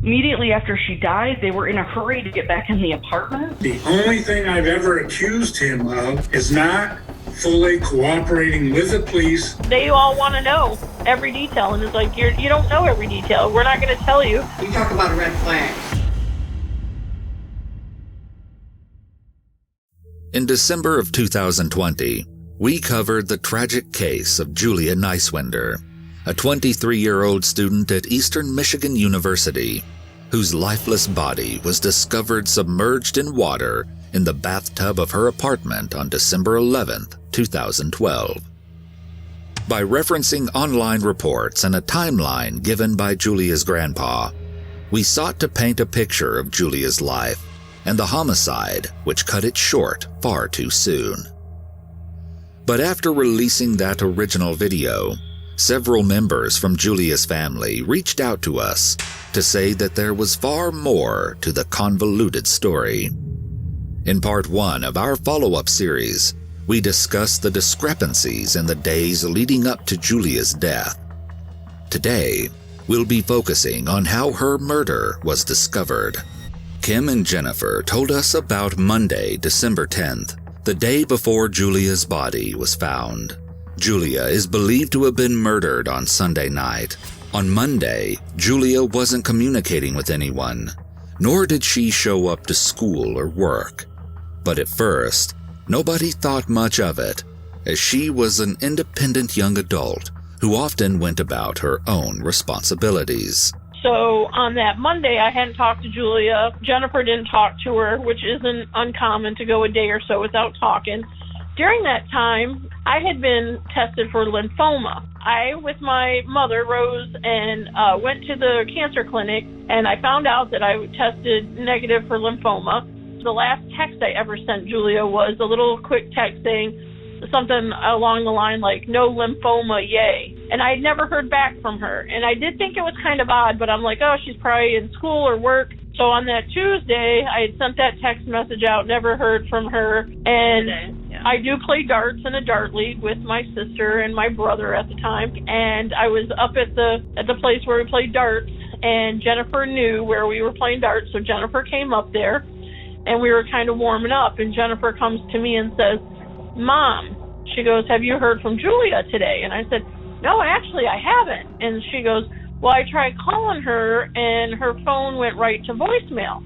Immediately after she died, they were in a hurry to get back in the apartment. The only thing I've ever accused him of is not fully cooperating with the police. They all want to know every detail, and it's like, you don't know every detail. We're not going to tell you. You talk about a red flag. In December of 2020, we covered the tragic case of Julia Niswender, a 23-year-old student at Eastern Michigan University, whose lifeless body was discovered submerged in water in the bathtub of her apartment on December 11, 2012. By referencing online reports and a timeline given by Julia's grandpa, we sought to paint a picture of Julia's life and the homicide which cut it short far too soon. But after releasing that original video, several members from Julia's family reached out to us to say that there was far more to the convoluted story. In part 1 of our follow-up series, we discussed the discrepancies in the days leading up to Julia's death. Today, we'll be focusing on how her murder was discovered. Kim and Jennifer told us about Monday, December 10th, the day before Julia's body was found. Julia is believed to have been murdered on Sunday night. On Monday, Julia wasn't communicating with anyone, nor did she show up to school or work. But at first, nobody thought much of it, as she was an independent young adult who often went about her own responsibilities. So on that Monday, I hadn't talked to Julia. Jennifer didn't talk to her, which isn't uncommon to go a day or so without talking. During that time, I had been tested for lymphoma. I, with my mother, Rose, and went to the cancer clinic, and I found out that I tested negative for lymphoma. The last text I ever sent Julia was a little quick text saying something along the line like, "No lymphoma, yay." And I had never heard back from her. And I did think it was kind of odd, but I'm like, oh, she's probably in school or work. So on that Tuesday, I had sent that text message out, never heard from her. And I do play darts in a dart league with my sister and my brother at the time. And I was up at the place where we played darts, and Jennifer knew where we were playing darts. So Jennifer came up there, and we were kind of warming up. And Jennifer comes to me and says, "Mom," she goes, "have you heard from Julia today?" And I said, "No, actually, I haven't." And she goes, "Well, I tried calling her, and her phone went right to voicemail."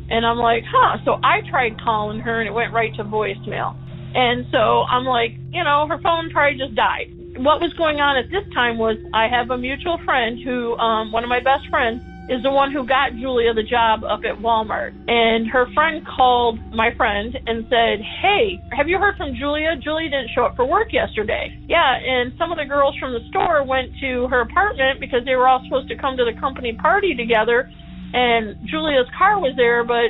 And I'm like, huh. So I tried calling her, and it went right to voicemail. And so I'm like, her phone probably just died. What was going on at this time was I have a mutual friend who, one of my best friends, is the one who got Julia the job up at Walmart. And her friend called my friend and said, "Hey, have you heard from Julia? Julia didn't show up for work yesterday." Yeah, and some of the girls from the store went to her apartment because they were all supposed to come to the company party together, and Julia's car was there, but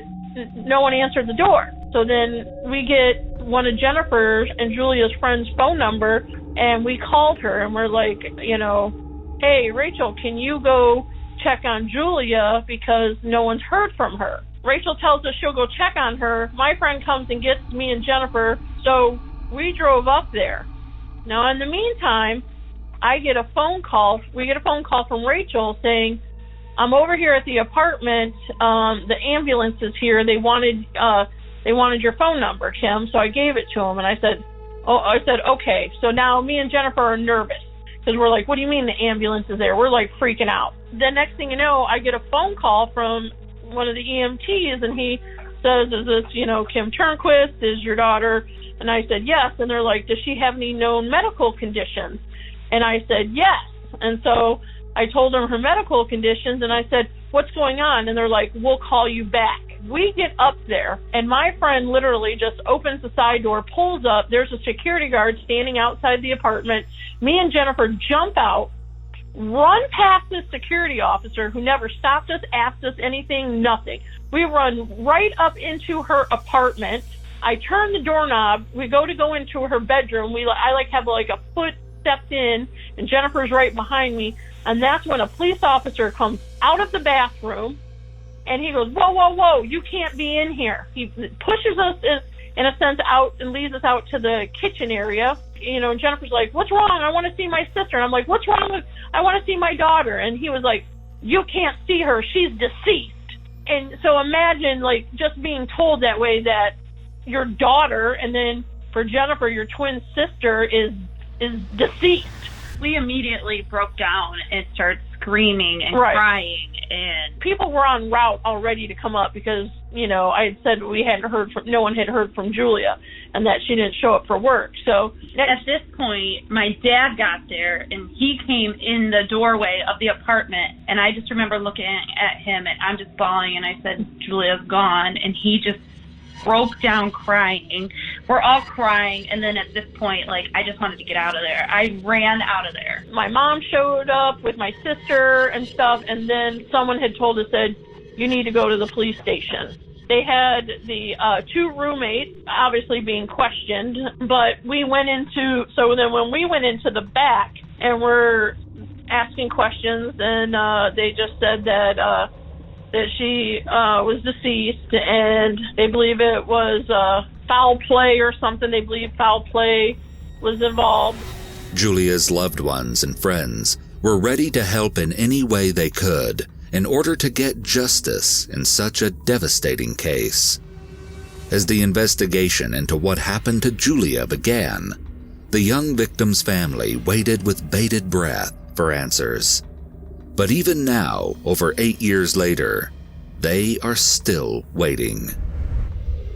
no one answered the door. So then we get one of Jennifer's and Julia's friend's phone number, and we called her, and we're like, "Hey, Rachel, can you go check on Julia because no one's heard from her?" Rachel tells us she'll go check on her. My friend comes and gets me and Jennifer, so we drove up there. Now, in the meantime, we get a phone call from Rachel saying, "I'm over here at the apartment. The ambulance is here. They wanted your phone number, Kim." So I gave it to him, and I said, "Okay." So now me and Jennifer are nervous, because we're like, "What do you mean the ambulance is there?" We're like freaking out. The next thing you know, I get a phone call from one of the EMTs, and he says, "Is this, Kim Turnquist? Is your daughter?" And I said, "Yes." And they're like, "Does she have any known medical conditions?" And I said, "Yes." And so I told them her medical conditions, and I said, "What's going on?" And they're like, "We'll call you back." We get up there, and my friend literally just opens the side door, pulls up. There's a security guard standing outside the apartment. Me and Jennifer jump out, run past this security officer who never stopped us, asked us anything, nothing. We run right up into her apartment. I turn the doorknob. We go into her bedroom. I have a foot stepped in, and Jennifer's right behind me. And that's when a police officer comes out of the bathroom, and he goes, "Whoa, whoa, whoa, you can't be in here." He pushes us, in a sense, out and leads us out to the kitchen area. And Jennifer's like, "What's wrong? I want to see my sister." And I'm like, "What's wrong I want to see my daughter." And he was like, you can't see her, she's deceased. And so imagine, like, just being told that way, that your daughter, and then for Jennifer, your twin sister, is deceased. We immediately broke down and started screaming and Right. crying, and People were en route already to come up because, you know, I had said no one had heard from Julia, and that she didn't show up for work. So at this point, my dad got there, and he came in the doorway of the apartment, and I just remember looking at him, and I'm just bawling, and I said, Julia's gone, and he just broke down crying. We're all crying, and then at this point, like, I just wanted to get out of there. I ran out of there. my mom showed up with my sister and stuff, and then someone had told us, said, you need to go to the police station. They had the two roommates obviously being questioned, but when we went into the back and were asking questions, and they just said that she was deceased, and they believe it was foul play or something. They believe foul play was involved. Julia's loved ones and friends were ready to help in any way they could in order to get justice in such a devastating case. As the investigation into what happened to Julia began, the young victim's family waited with bated breath for answers. But even now, over 8 years later, they are still waiting.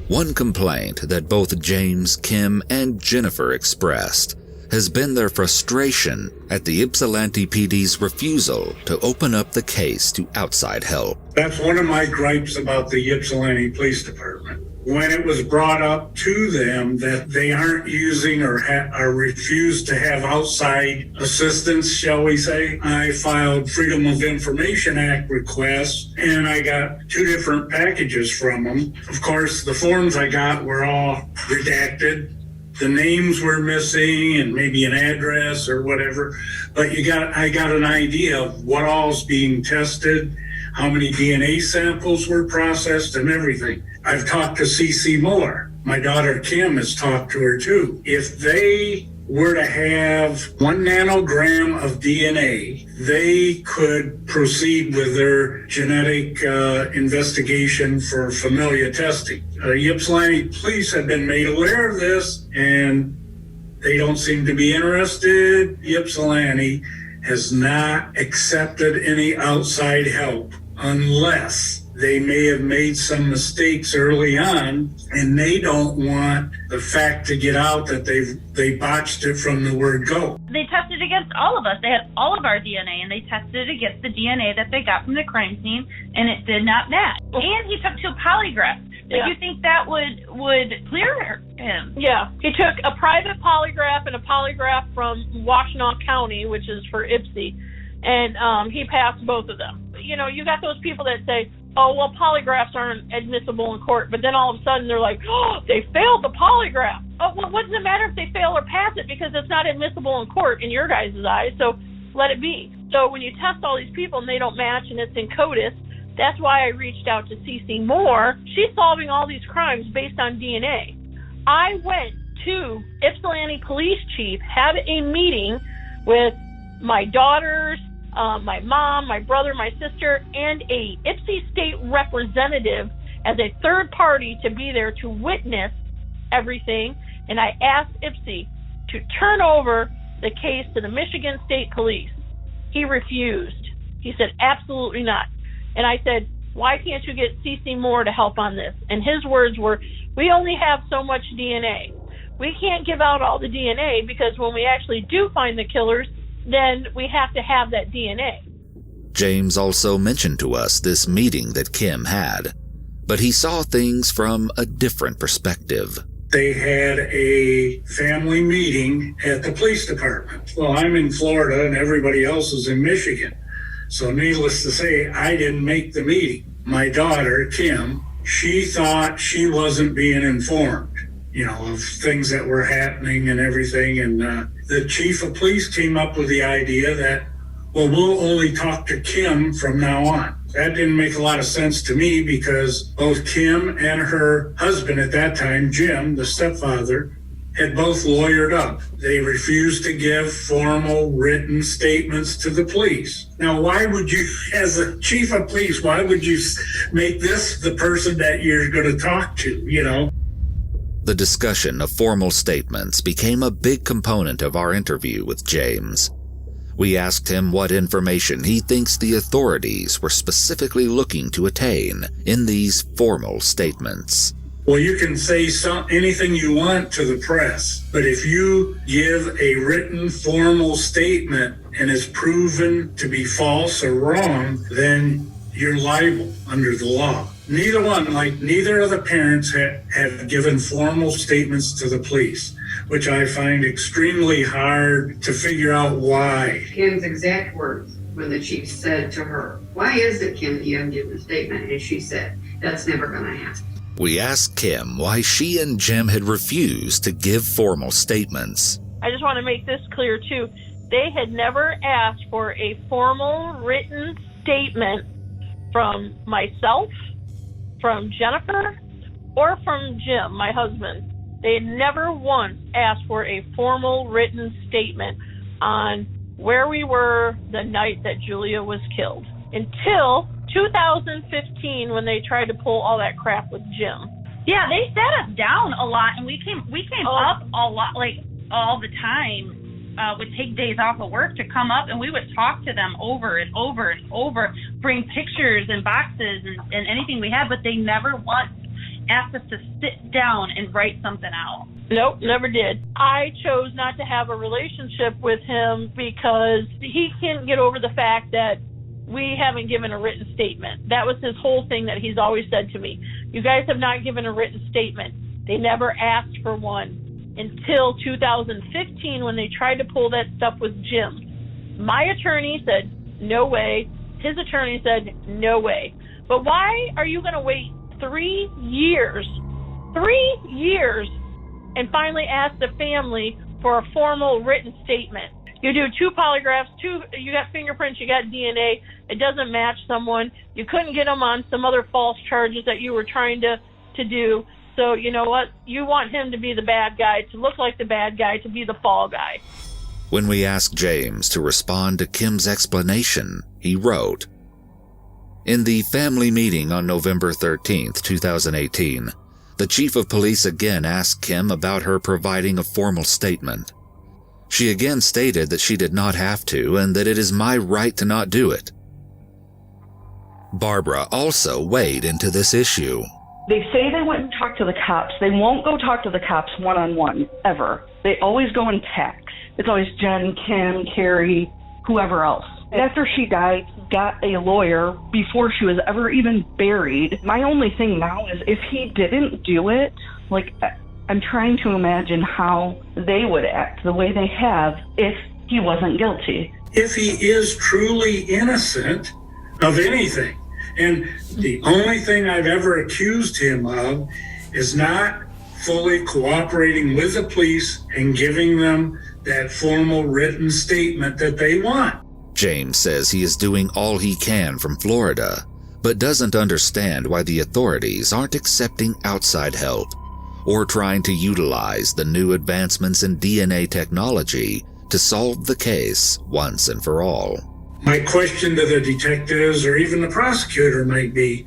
One complaint that both James, Kim, and Jennifer expressed has been their frustration at the Ypsilanti PD's refusal to open up the case to outside help. That's one of my gripes about the Ypsilanti Police Department. When it was brought up to them that they aren't using or refuse to have outside assistance, shall we say, I filed Freedom of Information Act requests, and I got 2 different packages from them. Of course, the forms I got were all redacted. The names were missing and maybe an address or whatever, but I got an idea of what all's being tested, how many DNA samples were processed, and everything. I've talked to CC Moore. My daughter Kim has talked to her too. If they were to have 1 nanogram of DNA, they could proceed with their genetic investigation for familial testing. Ypsilanti police have been made aware of this, and they don't seem to be interested. Ypsilanti has not accepted any outside help unless they may have made some mistakes early on, and they don't want the fact to get out that they botched it from the word go. They tested against all of us. They had all of our DNA, and they tested against the DNA that they got from the crime scene, and it did not match. And he took 2 polygraphs. Yeah. Do you think that would clear him? Yeah, he took a private polygraph and a polygraph from Washtenaw County, which is for Ypsi, and he passed both of them. You know, you got those people that say, oh, well, polygraphs aren't admissible in court, but then all of a sudden they're like, oh, they failed the polygraph. Oh, well, what does it matter if they fail or pass it, because it's not admissible in court in your guys' eyes, so let it be. So when you test all these people and they don't match and it's in CODIS, that's why I reached out to CC Moore. She's solving all these crimes based on DNA. I went to Ypsilanti Police Chief, had a meeting with my daughters, my mom, my brother, my sister, and a Ypsi State representative as a third party to be there to witness everything. And I asked Ypsi to turn over the case to the Michigan State Police. He refused. He said, absolutely not. And I said, why can't you get CC Moore to help on this? And his words were, we only have so much DNA. We can't give out all the DNA because when we actually do find the killers, then we have to have that DNA. James also mentioned to us this meeting that Kim had, but he saw things from a different perspective. They had a family meeting at the police department. Well, I'm in Florida and everybody else is in Michigan. So needless to say, I didn't make the meeting. My daughter, Kim, she thought she wasn't being informed, of things that were happening and everything. And the chief of police came up with the idea that, well, we'll only talk to Kim from now on. That didn't make a lot of sense to me because both Kim and her husband at that time, Jim, the stepfather, had both lawyered up. They refused to give formal written statements to the police. Now, why would you, as a chief of police, why would you make this the person that you're going to talk to, you know? The discussion of formal statements became a big component of our interview with James. We asked him what information he thinks the authorities were specifically looking to attain in these formal statements. Well, you can say anything you want to the press, but if you give a written formal statement and it's proven to be false or wrong, then you're liable under the law. Neither of the parents have given formal statements to the police, which I find extremely hard to figure out why. Kim's exact words when the chief said to her, "Why is it, Kim, that you haven't given a statement?" And she said, "That's never going to happen." We asked Kim why she and Jim had refused to give formal statements. I just want to make this clear, too. They had never asked for a formal written statement from myself, from Jennifer, or from Jim, my husband. They had never once asked for a formal written statement on where we were the night that Julia was killed until 2015 when they tried to pull all that crap with Jim. Yeah, they sat us down a lot, and we came up a lot, like all the time. Would take days off of work to come up, and we would talk to them over and over and over, bring pictures and boxes and anything we had, but they never once asked us to sit down and write something out. Nope, never did. I chose not to have a relationship with him because he can't get over the fact that we haven't given a written statement. That was his whole thing that he's always said to me. You guys have not given a written statement. They never asked for one until 2015 when they tried to pull that stuff with Jim. My attorney said, no way. His attorney said, no way. But why are you going to wait 3 years, and finally ask the family for a formal written statement? You do 2 polygraphs, you got fingerprints, you got DNA. It doesn't match someone. You couldn't get them on some other false charges that you were trying to do. So you know what? You want him to be the bad guy, to look like the bad guy, to be the fall guy. When we asked James to respond to Kim's explanation, he wrote, "In the family meeting on November 13th, 2018, the chief of police again asked Kim about her providing a formal statement. She again stated that she did not have to and that it is my right to not do it." Barbara also weighed into this issue. They say they went and talked to the cops. They won't go talk to the cops one-on-one, ever. They always go and text. It's always Jen, Kim, Carrie, whoever else. After she died, got a lawyer before she was ever even buried. My only thing now is if he didn't do it, like, I'm trying to imagine how they would act the way they have if he wasn't guilty. If he is truly innocent of anything, and the only thing I've ever accused him of is not fully cooperating with the police and giving them that formal written statement that they want. James says he is doing all he can from Florida, but doesn't understand why the authorities aren't accepting outside help or trying to utilize the new advancements in DNA technology to solve the case once and for all. My question to the detectives or even the prosecutor might be,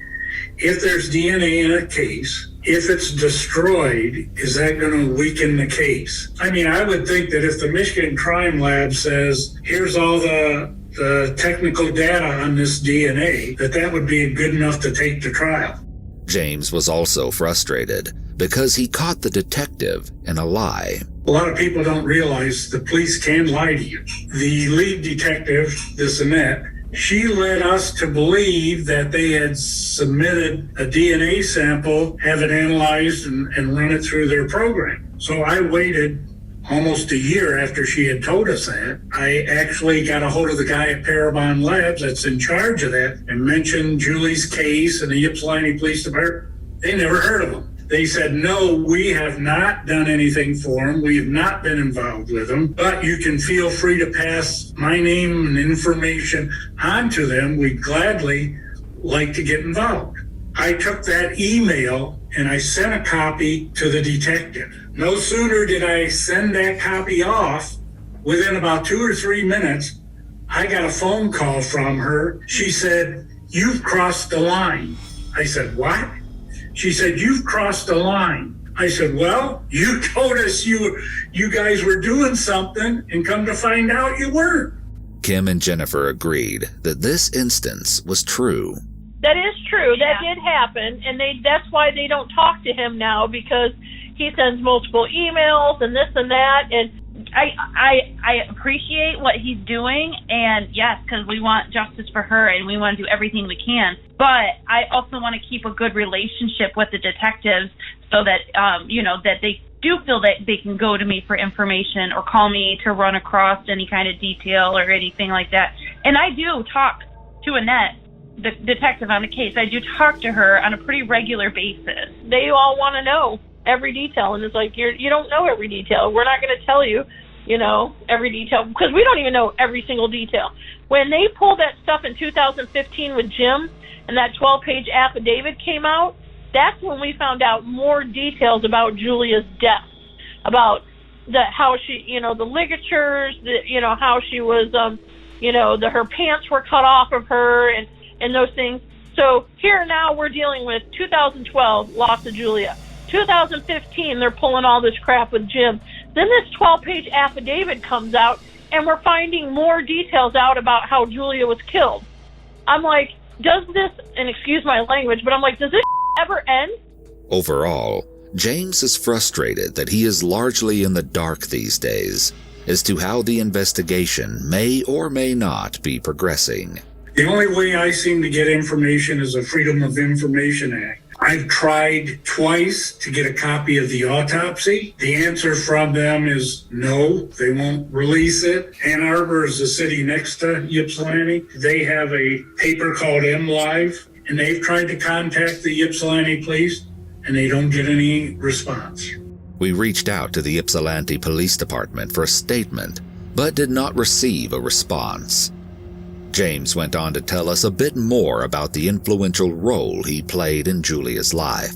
if there's DNA in a case, if it's destroyed, is that going to weaken the case? I mean, I would think that if the Michigan Crime Lab says, here's all the technical data on this DNA, that would be good enough to take to trial. James was also frustrated because he caught the detective in a lie. A lot of people don't realize the police can lie to you. The lead detective, this Annette, she led us to believe that they had submitted a DNA sample, have it analyzed, and run it through their program. So I waited almost a year after she had told us that. I actually got a hold of the guy at Parabon Labs that's in charge of that and mentioned Julie's case and the Ypsilanti Police Department. They never heard of him. They said, no, we have not done anything for him. We have not been involved with him, but you can feel free to pass my name and information on to them. We'd gladly like to get involved. I took that email and I sent a copy to the detective. No sooner did I send that copy off, within about 2 or 3 minutes, I got a phone call from her. She said, "You've crossed the line." I said, "What?" She said, "You've crossed the line." I said, "Well, you told us you guys were doing something, and come to find out you weren't." Kim and Jennifer agreed that this instance was true. That is true. Yeah. That did happen, and that's why they don't talk to him now, because he sends multiple emails and this and that. And I appreciate what he's doing, and yes, because we want justice for her and we want to do everything we can. But I also want to keep a good relationship with the detectives so that that they do feel that they can go to me for information or call me to run across any kind of detail or anything like that. And I do talk to Annette, the detective on the case. I do talk to her on a pretty regular basis. they all want to know every detail, and it's like, you don't know every detail. We're not going to tell you, every detail, because we don't even know every single detail. When they pulled that stuff in 2015 with Jim, and that 12-page affidavit came out, that's when we found out more details about Julia's death, about how she, the ligatures, how she was, her pants were cut off of her, and those things. So here now we're dealing with 2012, loss of Julia. 2015, they're pulling all this crap with Jim. Then this 12-page affidavit comes out, and we're finding more details out about how Julia was killed. I'm like, does this, and excuse my language, but I'm like, does this ever end? Overall, James is frustrated that he is largely in the dark these days as to how the investigation may or may not be progressing. The only way I seem to get information is a Freedom of Information Act. I've tried twice to get a copy of the autopsy. The answer from them is no, they won't release it. Ann Arbor is the city next to Ypsilanti. They have a paper called MLive, and they've tried to contact the Ypsilanti police, and they don't get any response. We reached out to the Ypsilanti Police Department for a statement, but did not receive a response. James went on to tell us a bit more about the influential role he played in Julia's life,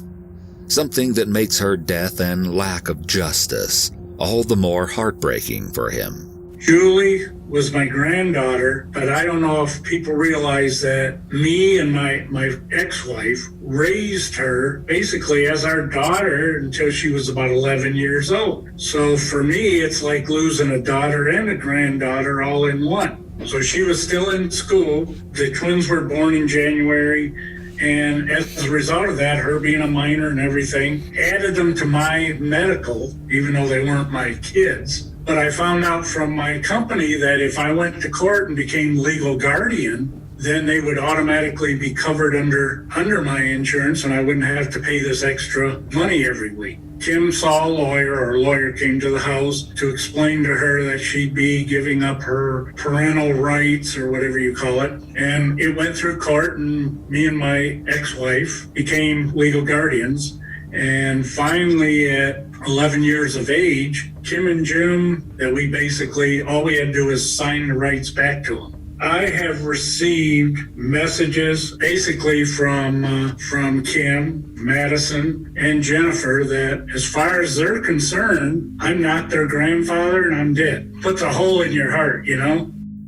something that makes her death and lack of justice all the more heartbreaking for him. Julie was my granddaughter, but I don't know if people realize that me and my ex-wife raised her basically as our daughter until she was about 11 years old. So for me, it's like losing a daughter and a granddaughter all in one. So she was still in school. The twins were born in January. And as a result of that, her being a minor and everything, added them to my medical, even though they weren't my kids. But I found out from my company that if I went to court and became legal guardian, then they would automatically be covered under my insurance, and I wouldn't have to pay this extra money every week. Kim saw a lawyer, or a lawyer came to the house to explain to her that she'd be giving up her parental rights, or whatever you call it. And it went through court, and me and my ex-wife became legal guardians. And finally, at 11 years of age, Kim and Jim, that we basically, all we had to do was sign the rights back to them. I have received messages basically from Kim, Madison, and Jennifer that as far as they're concerned, I'm not their grandfather and I'm dead. Puts a hole in your heart,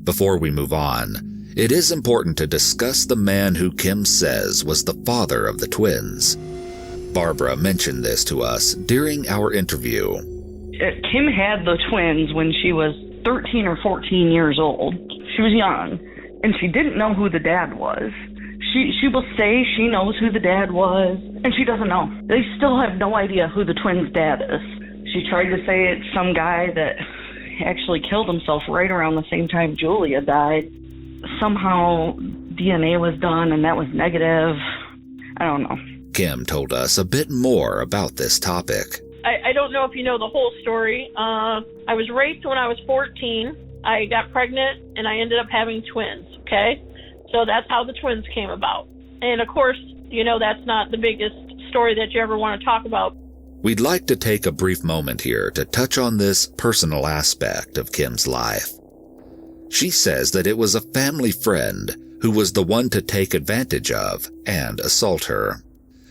Before we move on, it is important to discuss the man who Kim says was the father of the twins. Barbara mentioned this to us during our interview. Kim had the twins when she was 13 or 14 years old. She was young, and she didn't know who the dad was. She will say she knows who the dad was, and she doesn't know. They still have no idea who the twins' dad is. She tried to say it's some guy that actually killed himself right around the same time Julia died. Somehow DNA was done, and that was negative. I don't know. Kim told us a bit more about this topic. I don't know if you know the whole story. I was raped when I was 14. I got pregnant, and I ended up having twins, okay? So that's how the twins came about. And, of course, that's not the biggest story that you ever want to talk about. We'd like to take a brief moment here to touch on this personal aspect of Kim's life. She says that it was a family friend who was the one to take advantage of and assault her.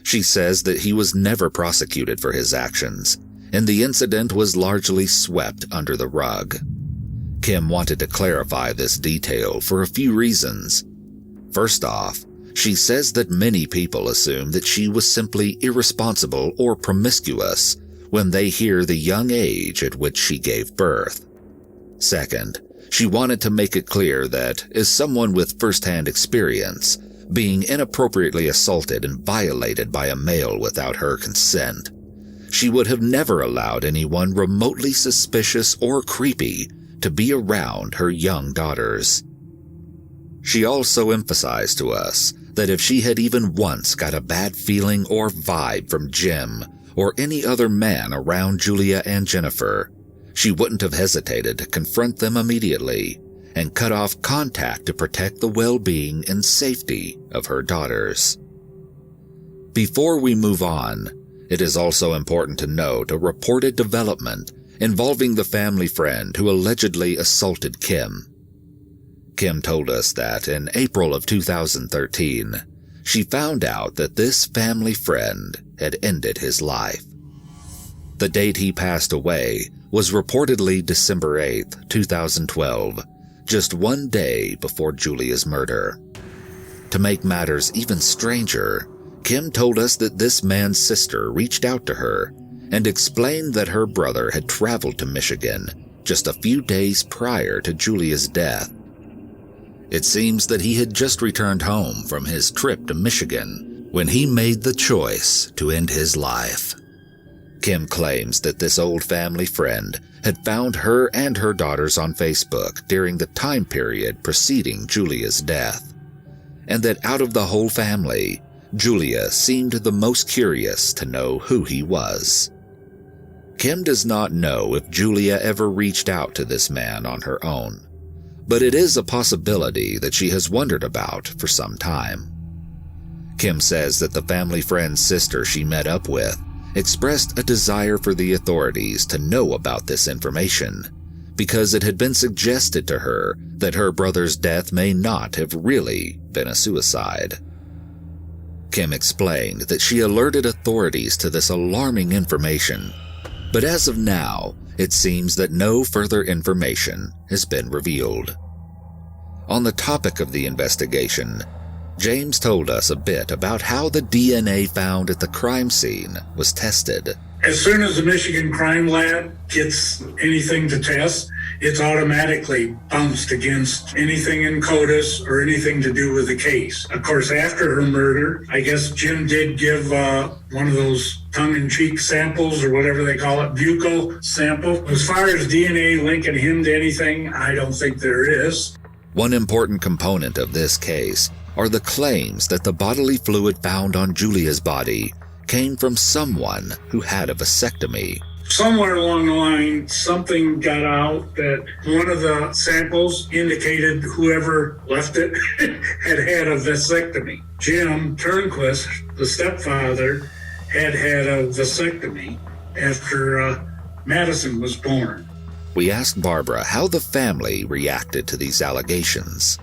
She says that he was never prosecuted for his actions, and the incident was largely swept under the rug. Kim wanted to clarify this detail for a few reasons. First off, she says that many people assume that she was simply irresponsible or promiscuous when they hear the young age at which she gave birth. Second, she wanted to make it clear that, as someone with first-hand experience, being inappropriately assaulted and violated by a male without her consent, she would have never allowed anyone remotely suspicious or creepy to be around her young daughters. She also emphasized to us that if she had even once got a bad feeling or vibe from Jim or any other man around Julia and Jennifer, she wouldn't have hesitated to confront them immediately and cut off contact to protect the well-being and safety of her daughters. Before we move on, it is also important to note a reported development involving the family friend who allegedly assaulted Kim. Kim told us that in April of 2013, she found out that this family friend had ended his life. The date he passed away was reportedly December 8, 2012, just one day before Julia's murder. To make matters even stranger, Kim told us that this man's sister reached out to her and explained that her brother had traveled to Michigan just a few days prior to Julia's death. It seems that he had just returned home from his trip to Michigan when he made the choice to end his life. Kim claims that this old family friend had found her and her daughters on Facebook during the time period preceding Julia's death, and that out of the whole family, Julia seemed the most curious to know who he was. Kim does not know if Julia ever reached out to this man on her own, but it is a possibility that she has wondered about for some time. Kim says that the family friend's sister she met up with expressed a desire for the authorities to know about this information because it had been suggested to her that her brother's death may not have really been a suicide. Kim explained that she alerted authorities to this alarming information, but as of now, it seems that no further information has been revealed. On the topic of the investigation, James told us a bit about how the DNA found at the crime scene was tested. As soon as the Michigan Crime Lab gets anything to test, it's automatically bounced against anything in CODIS or anything to do with the case. Of course, after her murder, I guess Jim did give one of those tongue-in-cheek samples or whatever they call it, buccal sample. As far as DNA linking him to anything, I don't think there is. One important component of this case are the claims that the bodily fluid found on Julia's body came from someone who had a vasectomy. Somewhere along the line, something got out that one of the samples indicated whoever left it had had a vasectomy. Jim Turnquist, the stepfather, had a vasectomy after Madison was born. We asked Barbara how the family reacted to these allegations.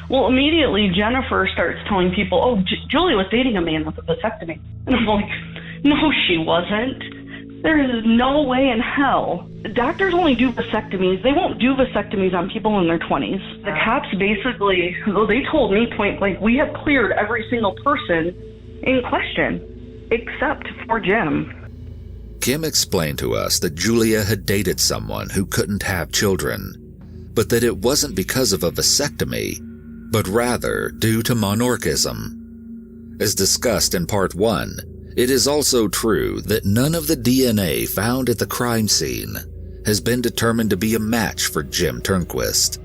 Well, immediately Jennifer starts telling people, oh, Julia was dating a man with a vasectomy. And I'm like, no, she wasn't. There is no way in hell. Doctors only do vasectomies. They won't do vasectomies on people in their 20s. The cops basically, they told me point blank, we have cleared every single person in question, except for Jim. Kim explained to us that Julia had dated someone who couldn't have children, but that it wasn't because of a vasectomy, but rather due to monorchism. As discussed in Part 1, it is also true that none of the DNA found at the crime scene has been determined to be a match for Jim Turnquist.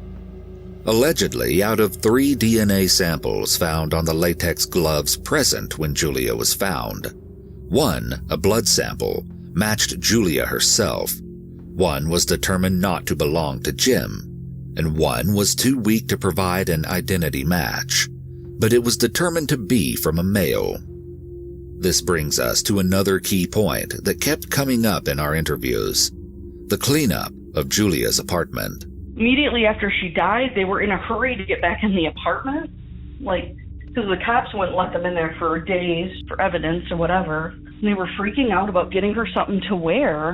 Allegedly, out of 3 DNA samples found on the latex gloves present when Julia was found, 1, a blood sample, matched Julia herself, 1 was determined not to belong to Jim, and 1 was too weak to provide an identity match, but it was determined to be from a male. This brings us to another key point that kept coming up in our interviews: the cleanup of Julia's apartment. Immediately after she died, they were in a hurry to get back in the apartment. Like, because the cops wouldn't let them in there for days for evidence or whatever. And they were freaking out about getting her something to wear.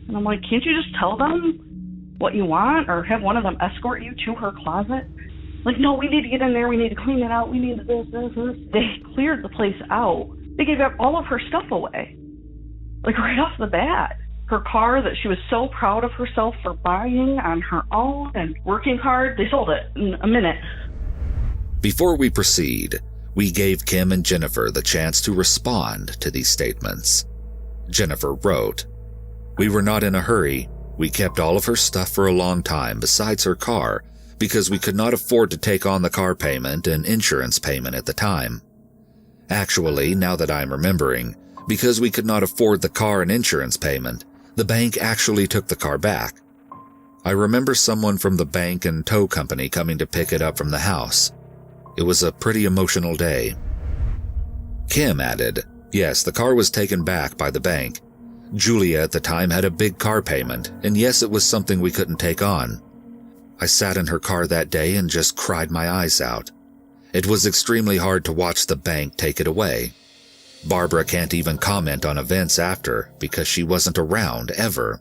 And I'm like, can't you just tell them what you want or have one of them escort you to her closet? Like, no, we need to get in there. We need to clean it out. We need this. They cleared the place out. They gave all of her stuff away. Like, right off the bat. Her car that she was so proud of herself for buying on her own and working hard, they sold it in a minute. Before we proceed, we gave Kim and Jennifer the chance to respond to these statements. Jennifer wrote, "We were not in a hurry. We kept all of her stuff for a long time besides her car because we could not afford to take on the car payment and insurance payment at the time. Actually, now that I'm remembering, because we could not afford the car and insurance payment, the bank actually took the car back. I remember someone from the bank and tow company coming to pick it up from the house. It was a pretty emotional day." Kim added, "Yes, the car was taken back by the bank. Julia at the time had a big car payment, and yes, it was something we couldn't take on. I sat in her car that day and just cried my eyes out. It was extremely hard to watch the bank take it away. Barbara can't even comment on events after because she wasn't around ever.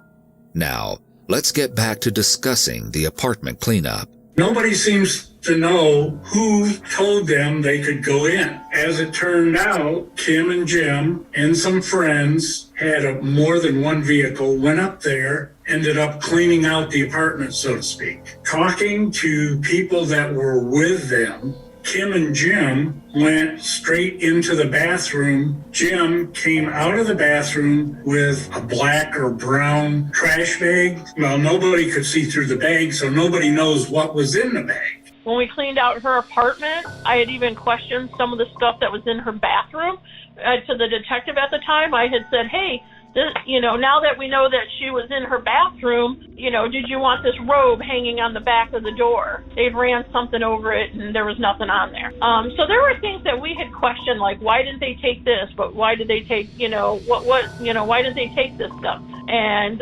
Now, let's get back to discussing the apartment cleanup. Nobody seems to know who told them they could go in. As it turned out, Kim and Jim and some friends had more than one vehicle, went up there, ended up cleaning out the apartment, so to speak. Talking to people that were with them, Kim and Jim went straight into the bathroom. Jim came out of the bathroom with a black or brown trash bag. Well, nobody could see through the bag, so nobody knows what was in the bag. When we cleaned out her apartment, I had even questioned some of the stuff that was in her bathroom. To the detective at the time, I had said, hey, now that we know that she was in her bathroom, did you want this robe hanging on the back of the door? They'd ran something over it and there was nothing on there. So there were things that we had questioned, like, why didn't they take this? But why did they take, why didn't they take this stuff? And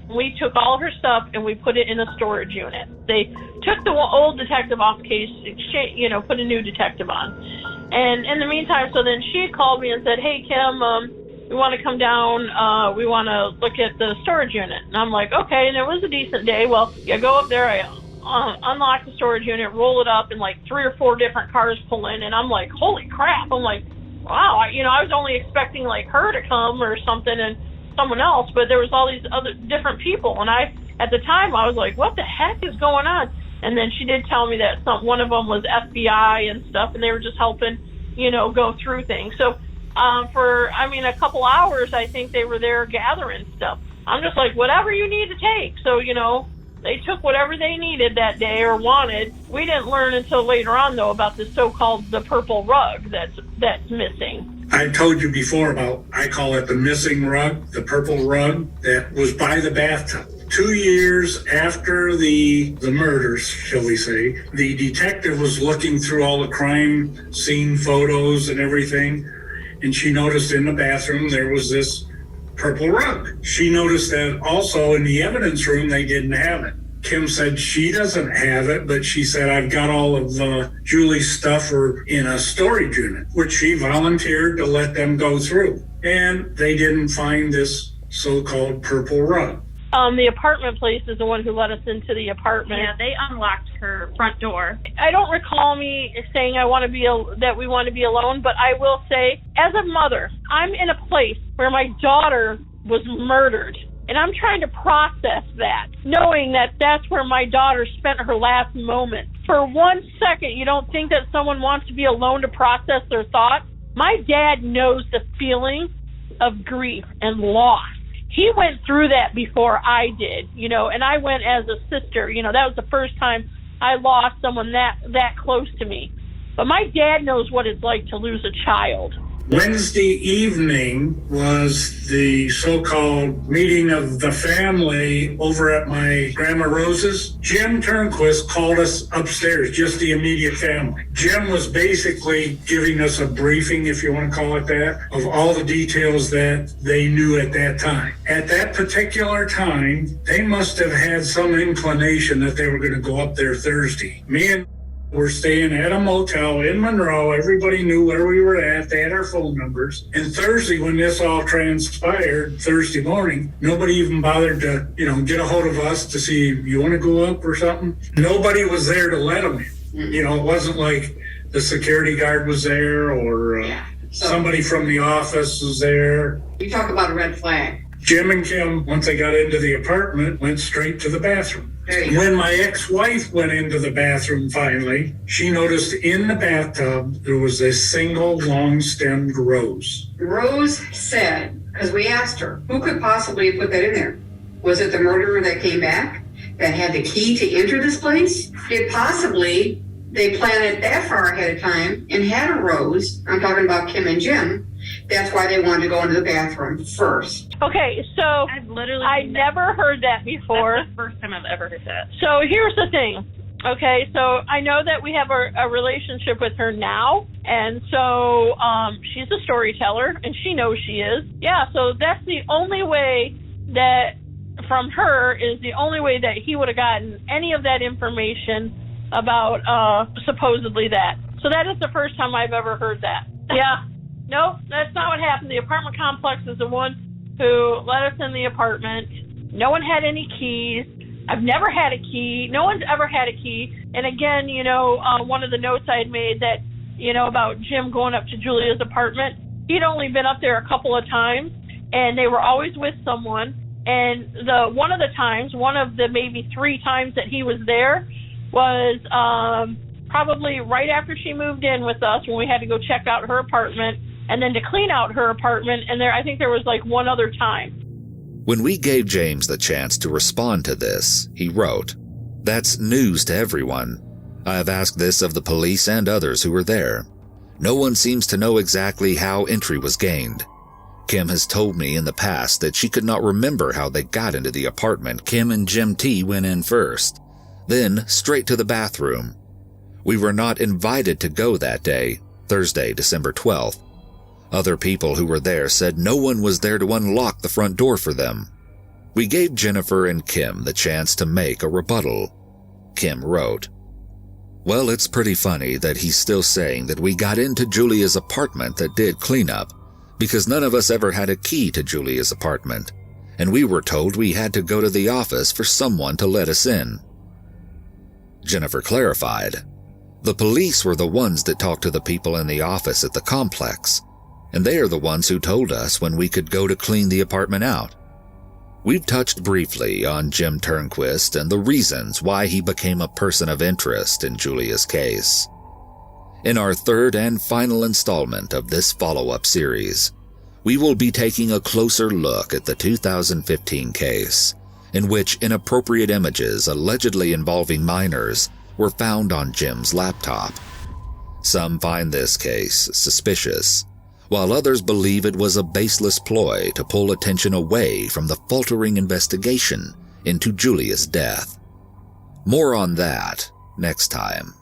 we took all of her stuff and we put it in a storage unit. They took the old detective off case, put a new detective on. And in the meantime, so then she had called me and said, hey, Kim, we want to come down, we want to look at the storage unit. And I'm like, okay, and it was a decent day. Well, you go up there, I unlock the storage unit, roll it up, and like 3 or 4 different cars pull in, and I'm like, holy crap. I'm like, wow, I was only expecting like her to come or something and someone else, but there was all these other different people. And at the time, I was like, what the heck is going on? And then she did tell me that one of them was FBI and stuff, and they were just helping, go through things. So for a couple hours, I think they were there gathering stuff. I'm just like, whatever you need to take. So, they took whatever they needed that day or wanted. We didn't learn until later on, though, about the so-called the purple rug that's missing. I told you before I call it the missing rug, the purple rug that was by the bathtub. 2 years after the murders, shall we say, the detective was looking through all the crime scene photos and everything, and she noticed in the bathroom there was this purple rug. She noticed that also in the evidence room they didn't have it. Kim said she doesn't have it, but she said, I've got all of Julie's stuff in a storage unit, which she volunteered to let them go through. And they didn't find this so-called purple rug. The apartment place is the one who let us into the apartment. Yeah, they unlocked her front door. I don't recall me saying that we want to be alone, but I will say, as a mother, I'm in a place where my daughter was murdered, and I'm trying to process that, knowing that that's where my daughter spent her last moment. For 1 second, you don't think that someone wants to be alone to process their thoughts? My dad knows the feeling of grief and loss. He went through that before I did, and I went as a sister. That was the first time I lost someone that close to me. But my dad knows what it's like to lose a child. Wednesday evening was the so-called meeting of the family over at my Grandma Rose's. Jim Turnquist called us upstairs, just the immediate family. Jim was basically giving us a briefing, if you want to call it that, of all the details that they knew at that time. At that particular time, they must have had some inclination that they were going to go up there Thursday. Me and were staying at a motel in Monroe. Everybody knew where we were at. They had our phone numbers. And Thursday, when this all transpired, Thursday morning, nobody even bothered to, get a hold of us to see, you want to go up or something? Nobody was there to let them in. It wasn't like the security guard was there or somebody from the office was there. You talk about a red flag. Jim and Kim, once they got into the apartment, went straight to the bathroom. When my ex-wife went into the bathroom finally, she noticed in the bathtub there was a single long-stemmed rose. The rose said, because we asked her, who could possibly have put that in there? Was it the murderer that came back that had the key to enter this place? Did possibly they planned it that far ahead of time and had a rose? I'm talking about Kim and Jim. That's why they wanted to go into the bathroom first. Okay, so I never heard that before. That's the first time I've ever heard that. So here's the thing. Okay, so I know that we have a relationship with her now, and so she's a storyteller, and she knows she is. Yeah, so that's the only way that, from her, is the only way that he would have gotten any of that information about supposedly that. So that is the first time I've ever heard that. Yeah. No, that's not what happened. The apartment complex is the one who let us in the apartment. No one had any keys. I've never had a key. No one's ever had a key. And again, one of the notes I had made that, about Jim going up to Julia's apartment, he'd only been up there a couple of times, and they were always with someone. And one of the maybe 3 times that he was there was probably right after she moved in with us when we had to go check out her apartment and then to clean out her apartment. And I think there was like one other time. When we gave James the chance to respond to this, he wrote, "That's news to everyone. I have asked this of the police and others who were there. No one seems to know exactly how entry was gained. Kim has told me in the past that she could not remember how they got into the apartment Kim and Jim T went in first, then straight to the bathroom. We were not invited to go that day, Thursday, December 12th. Other people who were there said no one was there to unlock the front door for them. We gave Jennifer and Kim the chance to make a rebuttal." Kim wrote, "Well, it's pretty funny that he's still saying that we got into Julia's apartment that did cleanup, because none of us ever had a key to Julia's apartment, and we were told we had to go to the office for someone to let us in." Jennifer clarified, "The police were the ones that talked to the people in the office at the complex, and they are the ones who told us when we could go to clean the apartment out." We've touched briefly on Jim Turnquist and the reasons why he became a person of interest in Julia's case. In our third and final installment of this follow-up series, we will be taking a closer look at the 2015 case, in which inappropriate images allegedly involving minors were found on Jim's laptop. Some find this case suspicious, while others believe it was a baseless ploy to pull attention away from the faltering investigation into Julia's death. More on that next time.